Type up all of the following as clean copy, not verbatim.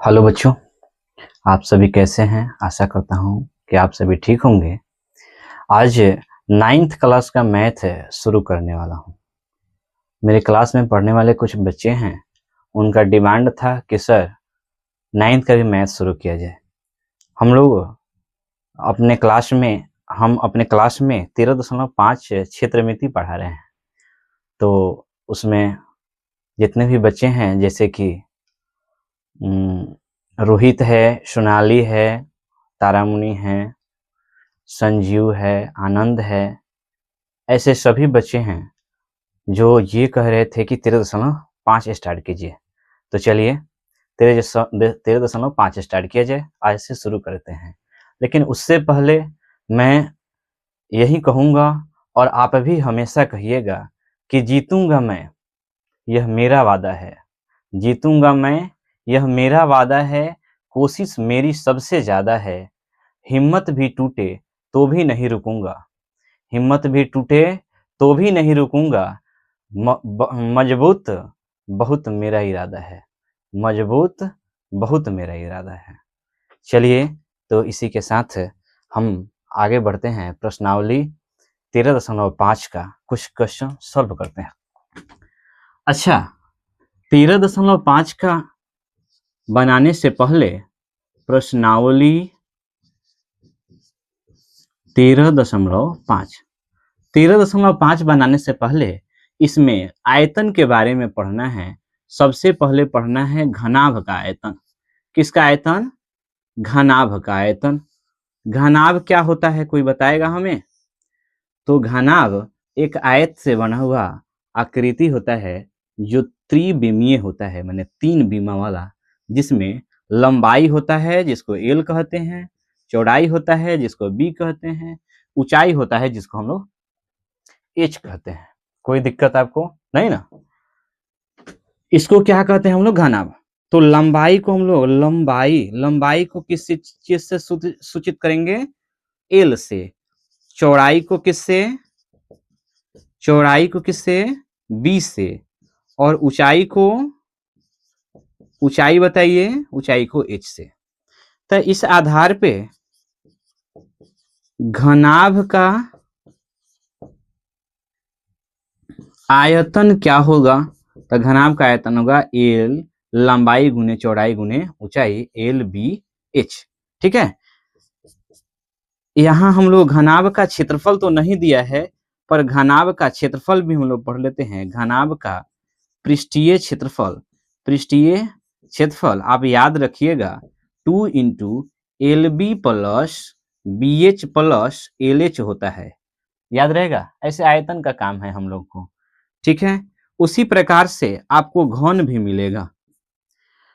Hello बच्चों, आप सभी कैसे हैं। आशा करता हूं कि आप सभी ठीक होंगे। आज 9th क्लास का मैथ शुरू करने वाला हूं। मेरे क्लास में पढ़ने वाले कुछ बच्चे हैं, उनका डिमांड था कि सर 9th का भी मैथ शुरू किया जाए। हम अपने क्लास में 13.5 क्षेत्रमिति पढ़ा रहे हैं। तो उसमें जितने भी बच्चे हैं, जैसे कि रोहित है, सोनाली है, तारामुनि है, संजीव है, आनंद है, ऐसे सभी बच्चे हैं जो ये कह रहे थे कि 13.5 स्टार्ट कीजिए। तो चलिए 13.5 स्टार्ट किया जाए, आज से शुरू करते हैं। लेकिन उससे पहले मैं यही कहूँगा और आप भी हमेशा कहिएगा कि जीतूंगा मैं, यह मेरा वादा है। जीतूंगा मैं, यह मेरा वादा है। कोशिश मेरी सबसे ज़्यादा है। हिम्मत भी टूटे तो भी नहीं रुकूंगा। हिम्मत भी टूटे तो भी नहीं रुकूंगा। मजबूत बहुत मेरा इरादा है। मजबूत बहुत मेरा इरादा है। चलिए, तो इसी के साथ हम आगे बढ़ते हैं। प्रश्नावली 13.5 का कुछ क्वेश्चन सॉल्व करते हैं। अच्छा, 13.5 का बनाने से पहले प्रश्नावली 13.5 बनाने से पहले इसमें आयतन के बारे में पढ़ना है। सबसे पहले पढ़ना है घनाभ का आयतन। किसका आयतन? घनाभ का आयतन। घनाभ क्या होता है, कोई बताएगा हमें? तो घनाभ एक आयत से बना हुआ आकृति होता है जो त्रिविमीय होता है, माने 3 बीमा वाला, जिसमें लंबाई होता है जिसको एल कहते हैं, चौड़ाई होता है जिसको बी कहते हैं, ऊंचाई होता है जिसको हम लोग एच कहते हैं। कोई दिक्कत आपको नहीं ना? इसको क्या कहते हैं हम लोग? घनाभ। तो लंबाई को हम लोग लंबाई को किस चीज से सूचित करेंगे? एल से। चौड़ाई को किससे? बी से। और ऊंचाई बताइए, ऊंचाई को एच से। तो इस आधार पे घनाभ का आयतन क्या होगा? तो घनाभ का आयतन होगा एल लंबाई गुने चौड़ाई गुने ऊंचाई, एल बी एच। ठीक है। यहाँ हम लोग घनाभ का क्षेत्रफल तो नहीं दिया है, पर घनाभ का क्षेत्रफल भी हम लोग पढ़ लेते हैं। घनाभ का पृष्ठीय क्षेत्रफल आप याद रखिएगा 2 into L B plus B H plus L H होता है। याद रहेगा? ऐसे आयतन का काम है हम लोग को। ठीक है। उसी प्रकार से आपको घन भी मिलेगा।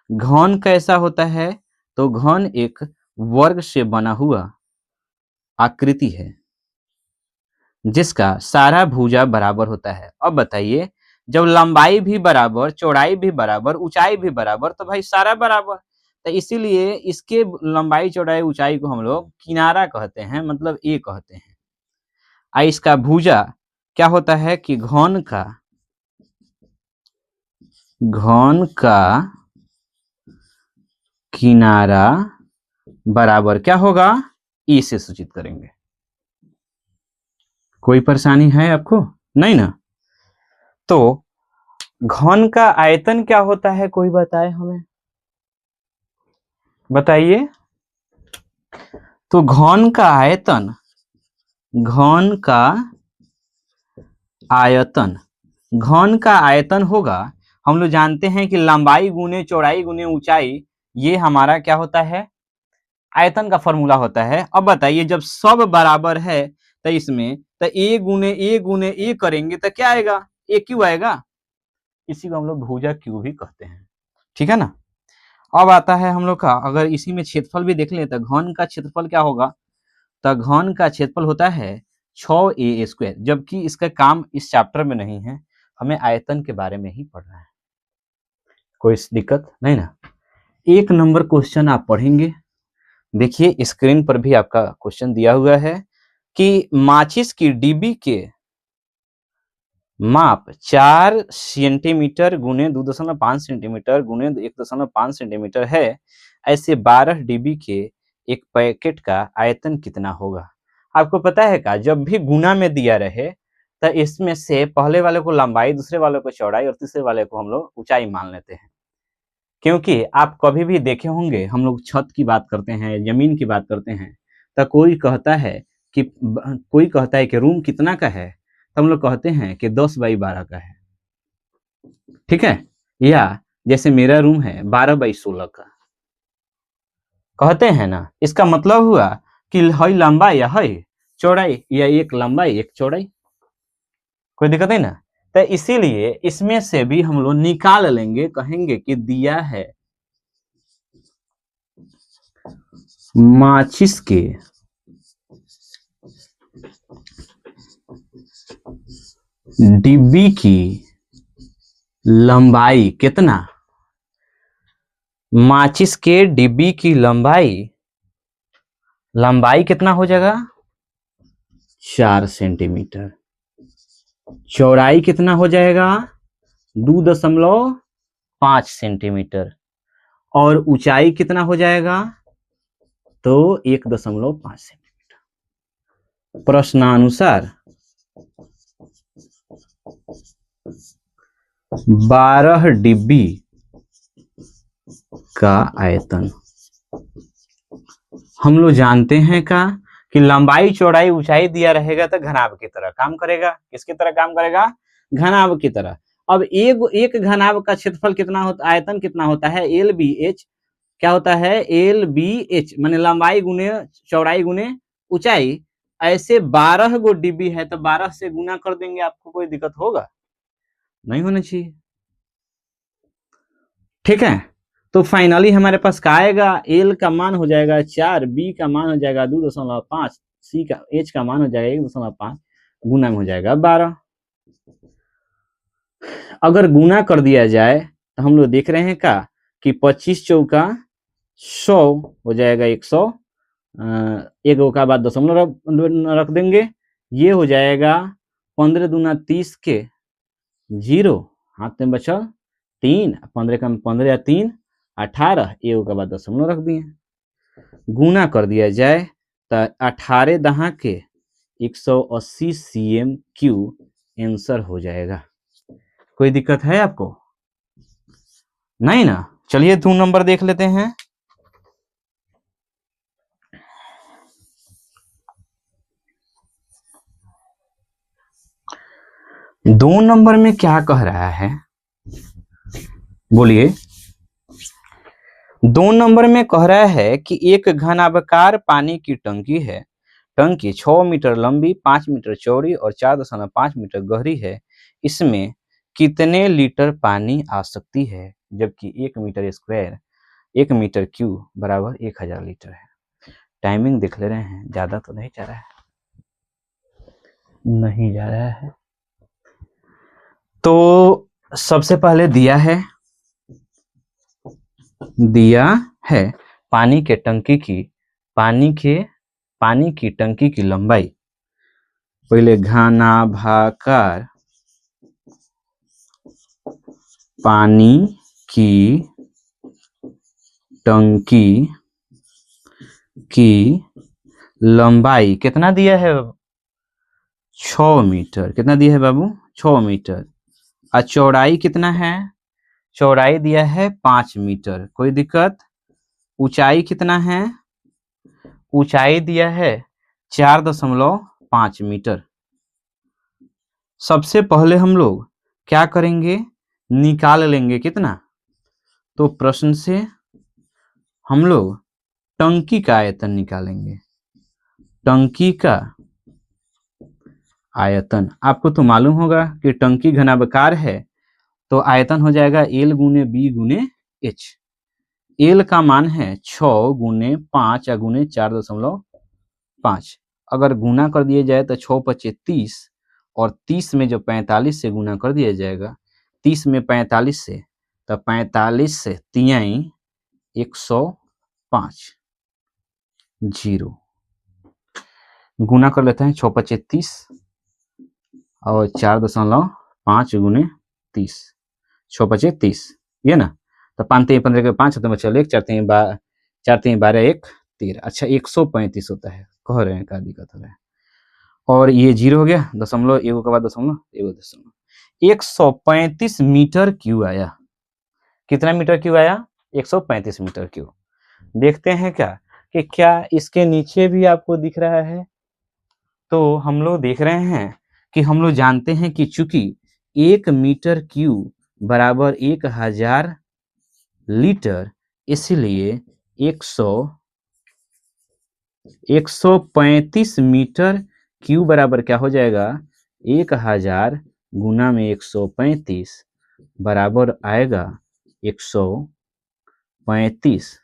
घन कैसा होता है? तो घन एक वर्ग से बना हुआ आकृति है जिसका सारा भुजा बराबर होता है। अब बताइए, जब लंबाई भी बराबर, चौड़ाई भी बराबर, ऊंचाई भी बराबर, तो भाई सारा बराबर। तो इसीलिए इसके लंबाई चौड़ाई ऊंचाई को हम लोग किनारा कहते हैं, मतलब ए कहते हैं। इसका भुजा क्या होता है कि घन का किनारा बराबर क्या होगा? ई से सूचित करेंगे। कोई परेशानी है आपको? नहीं ना? तो घन का आयतन क्या होता है, कोई बताए हमें? बताइए। तो घन का आयतन होगा, हम लोग जानते हैं कि लंबाई गुने चौड़ाई गुने ऊंचाई, ये हमारा क्या होता है? आयतन का फॉर्मूला होता है। अब बताइए, जब सब बराबर है तो इसमें तो ए गुने ए करेंगे तो क्या आएगा? ए क्यू आएगा। इसी को हम लोग भुजा क्यू भी कहते हैं। ठीक है ना? अब आता है हम लोग का, अगर इसी में क्षेत्रफल भी देख ले तो घन का क्षेत्रफल क्या होगा? तो घन का क्षेत्रफल होता है 6a², जबकि इसका काम इस चैप्टर में नहीं है, हमें आयतन के बारे में ही पढ़ना है। कोई दिक्कत नहीं ना? 1 नंबर क्वेश्चन आप पढ़ेंगे। देखिए स्क्रीन पर भी आपका क्वेश्चन दिया हुआ है कि माचिस की डिब्बी के माप 4 सेंटीमीटर गुने 2.5 सेंटीमीटर गुने 1.5 सेंटीमीटर है, ऐसे 12 डीबी के एक पैकेट का आयतन कितना होगा? आपको पता है का, जब भी गुना में दिया रहे तो इसमें से पहले वाले को लंबाई, दूसरे वाले को चौड़ाई और तीसरे वाले को हम लोग ऊंचाई मान लेते हैं। क्योंकि आप कभी भी देखे होंगे, हम लोग छत की बात करते हैं, जमीन की बात करते हैं, तो कोई कहता है कि रूम कितना का है, तो हम लोग कहते हैं कि 10 बाई 12 का है, ठीक है। या जैसे मेरा रूम है 12 बाई 16 का, कहते हैं ना। इसका मतलब हुआ कि हई लंबाई या हई चौड़ाई, या एक लंबाई एक चौड़ाई, कोई दिक्कत नहीं ना। तो इसीलिए इसमें से भी हम लोग निकाल लेंगे, कहेंगे कि दिया है माचिस के डिब्बी की लंबाई कितना, माचिस के डिब्बी की लंबाई कितना हो जाएगा, 4 सेंटीमीटर, चौड़ाई कितना हो जाएगा, 2.5 सेंटीमीटर, और ऊंचाई कितना हो जाएगा, तो 1.5 सेंटीमीटर। प्रश्नानुसार 12 डिब्बी का आयतन। हम लोग जानते हैं का कि लंबाई चौड़ाई ऊंचाई दिया रहेगा तो घनाभ की तरह काम करेगा। किसकी तरह काम करेगा, घनाभ की तरह। अब एक घनाभ का क्षेत्रफल कितना होता, आयतन कितना होता है, एल बी एच। क्या होता है, एल बी एच, माने लंबाई गुने चौड़ाई गुने ऊंचाई। ऐसे 12 गो डिब्बी है तो 12 से गुना कर देंगे, आपको कोई दिक्कत होगा नहीं होना चाहिए, ठीक है। तो फाइनली हमारे पास क्या आएगा, एल का मान हो जाएगा 4, बी का मान हो जाएगा 2.5, सी का एच का मान हो जाएगा 1.5, गुना में हो जाएगा 12। अगर गुना कर दिया जाए तो हम लोग देख रहे हैं का कि 25 चौका 100 हो जाएगा 100, एक का बाद दशमलव रख देंगे, ये हो जाएगा 15 दूना 30 के 0, हाथ में बचा 3, 15 का 15 या 3 18, एक के बाद दशमलव रख दिए। गुना कर दिया जाए तो 18 दहा के 180 cm³ आंसर हो जाएगा। कोई दिक्कत है आपको नहीं ना। चलिए 2 नंबर देख लेते हैं। दो नंबर में क्या कह रहा है, बोलिए। 2 नंबर में कह रहा है कि एक घनाभकार पानी की टंकी है। टंकी 6 मीटर लंबी, 5 मीटर चौड़ी और 4.5 मीटर गहरी है। इसमें कितने लीटर पानी आ सकती है, जबकि 1 मीटर स्क्वायर 1 मीटर क्यूब बराबर 1000 लीटर है। टाइमिंग देख ले रहे हैं, ज्यादा तो नहीं जा रहा है, नहीं जा रहा है। तो सबसे पहले दिया है पानी की टंकी की लंबाई। पहले घनाभाकार पानी की टंकी की लंबाई कितना दिया है, 6 मीटर। कितना दिया है बाबू, 6 मीटर। और चौड़ाई कितना है, चौड़ाई दिया है 5 मीटर। कोई दिक्कत। ऊंचाई कितना है, ऊंचाई दिया है 4.5 मीटर। सबसे पहले हम लोग क्या करेंगे, निकाल लेंगे कितना। तो प्रश्न से हम लोग टंकी का आयतन निकालेंगे। टंकी का आयतन आपको तो मालूम होगा कि टंकी घनाभकार है तो आयतन हो जाएगा एल गुने बी गुने एच। एल का मान है 6 गुने 5 या गुने 4.5। अगर गुना कर दिया जाए तो 6 × 5 = 30, और 30 में जो 45 से गुना कर दिया जाएगा, 30 में 45 से, तो 45 से 3 105, 0 गुना कर लेते हैं। 6 × 5 = 30 और 4.5 5 गुने 30, 6 5 30, ये ना। तो 5 3 15 के 5 तो बचा 1, 4 3 12 1 13। अच्छा 135 होता है, कह रहे हैं क्या दिक्कत हो रहा है। और ये 0 हो गया, दशमलव एगो के बाद दशमलव एगो दशमलव 135 मीटर क्यूब आया। कितना मीटर क्यूब आया? 135 मीटर क्यूब। देखते हैं क्या कि क्या इसके नीचे भी आपको दिख रहा है। तो हम लोग देख रहे हैं कि हम लोग जानते हैं कि चूंकि 1 मीटर क्यूब बराबर 1000 लीटर, इसलिए 135 मीटर क्यूब बराबर क्या हो जाएगा? 1000 गुना में 135 बराबर आएगा 135,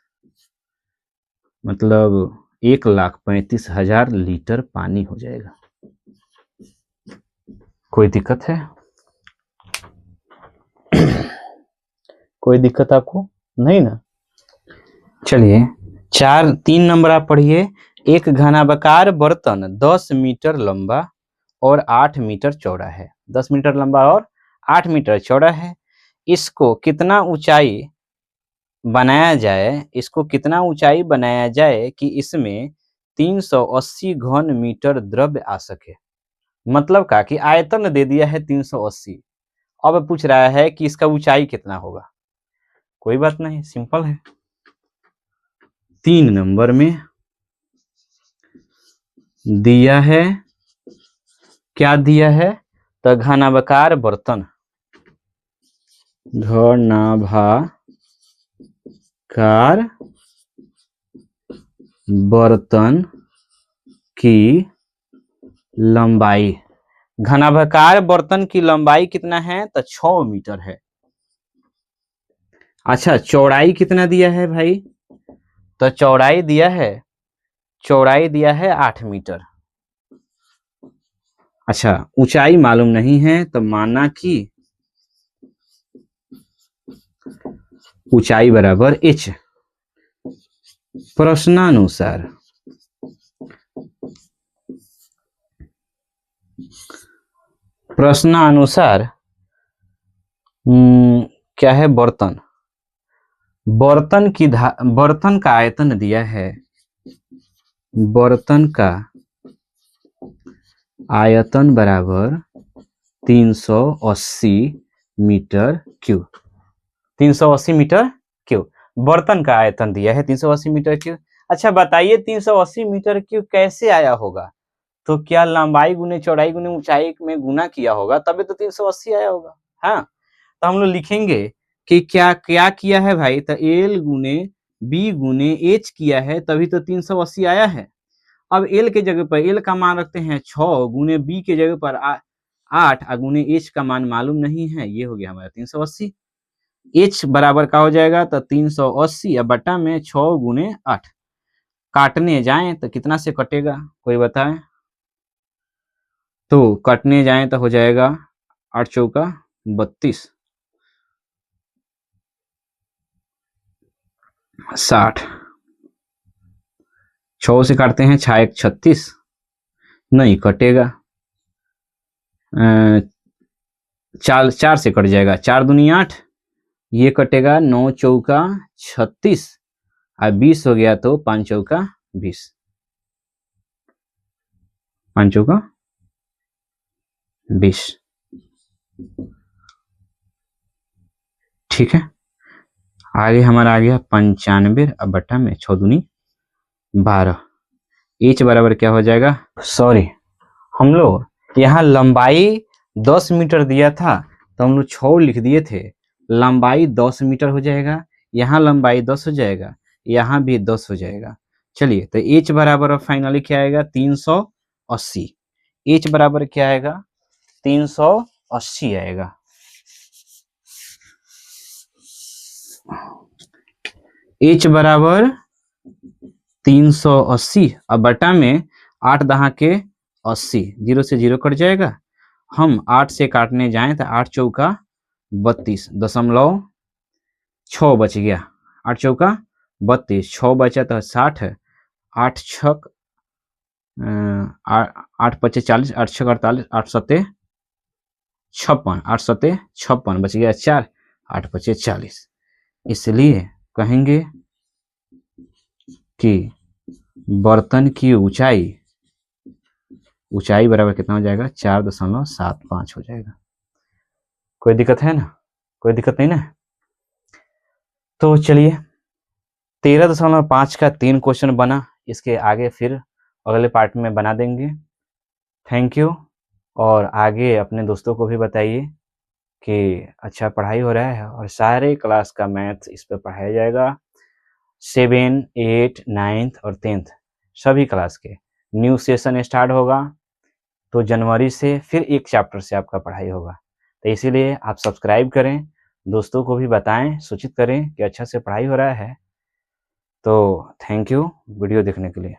मतलब 1,35,000 लीटर पानी हो जाएगा। कोई दिक्कत है? कोई दिक्कत आपको नहीं ना? चलिए 3 नंबर आप पढ़िए। एक घनाभार बर्तन 10 मीटर लंबा और 8 मीटर चौड़ा है। 10 मीटर लंबा और 8 मीटर चौड़ा है। इसको कितना ऊंचाई बनाया जाए कि इसमें 380 घन मीटर द्रव्य आ सके। मतलब का कि आयतन दे दिया है 380, अब पूछ रहा है कि इसका ऊंचाई कितना होगा। कोई बात नहीं, सिंपल है। 3 नंबर में दिया है, क्या दिया है? तो घनाभार बर्तन की लंबाई, घनाभार बर्तन की लंबाई कितना है? तो 6 मीटर है। अच्छा चौड़ाई कितना दिया है भाई? तो चौड़ाई दिया है 8 मीटर। अच्छा ऊंचाई मालूम नहीं है, तो माना कि ऊंचाई बराबर h। प्रश्नानुसार क्या है? बर्तन का आयतन दिया है, बर्तन का आयतन बराबर 380 मीटर क्यूब। 380 मीटर क्यूब बर्तन का आयतन दिया है, 380 मीटर क्यूब। अच्छा बताइए 380 मीटर क्यूब कैसे आया होगा? तो क्या लंबाई गुने चौड़ाई गुने ऊंचाई में गुना किया होगा, तभी तो 380 आया होगा। हाँ तो हम लोग लिखेंगे कि क्या क्या किया है भाई? तो एल गुने बी गुने एच किया है, तभी तो 380 आया है। अब एल के जगह पर एल का मान रखते हैं 6 गुने बी के जगह पर 8 गुने एच का मान मालूम नहीं है, ये हो गया हमारा 380। एच बराबर का हो जाएगा तो 380 या बटा में 6 गुने 8। काटने जाएं तो कितना से कटेगा कोई बताए? तो कटने जाएं तो हो जाएगा 8 चौका 32, 60। 6 से काटते हैं 6 1 36, नहीं कटेगा। 4 से कट जाएगा, 4 दूनी 8, ये कटेगा 9 चौका 36 और 20 हो गया तो 5 चौका 20, 5 चौका 20। ठीक है, आगे हमारा आ गया 95 अब बटा में 6 दूनी 12। एच बराबर क्या हो जाएगा? सॉरी हम लोग यहाँ लंबाई 10 मीटर दिया था तो हम लोग 6 लिख दिए थे। लंबाई 10 मीटर हो जाएगा, यहाँ लंबाई 10 हो जाएगा, यहाँ भी 10 हो जाएगा। चलिए तो एच बराबर फाइनली क्या आएगा? 380। एच बराबर क्या आएगा? 380 आएगा। एच बराबर 380 अब बटा में 8 दहा के 80, 0 से 0 कट जाएगा। हम 8 से काटने जाएं तो 8 चौका 32 दशमलव 6 बच गया। 8 चौका 32, 6 बचा तो 60 है। 8 छक 8 पचे 40, 8 छक 48, 8 सते 56, 8 सते 56, बच गया 4, 8 बचे 40। इसलिए कहेंगे कि बर्तन की ऊंचाई बराबर कितना हो जाएगा, 4.75 हो जाएगा। कोई दिक्कत है ना, कोई दिक्कत नहीं ना। तो चलिए 13.5 का 3 क्वेश्चन बना, इसके आगे फिर अगले पार्ट में बना देंगे। Thank you. और आगे अपने दोस्तों को भी बताइए कि अच्छा पढ़ाई हो रहा है, और सारे क्लास का मैथ इस पर पढ़ाया जाएगा। 7, 8, 9th और 10th सभी क्लास के न्यू सेशन स्टार्ट होगा, तो जनवरी से फिर एक चैप्टर से आपका पढ़ाई होगा। तो इसीलिए आप सब्सक्राइब करें, दोस्तों को भी बताएं, सूचित करें कि अच्छा से पढ़ाई हो रहा है। तो थैंक यू वीडियो देखने के लिए।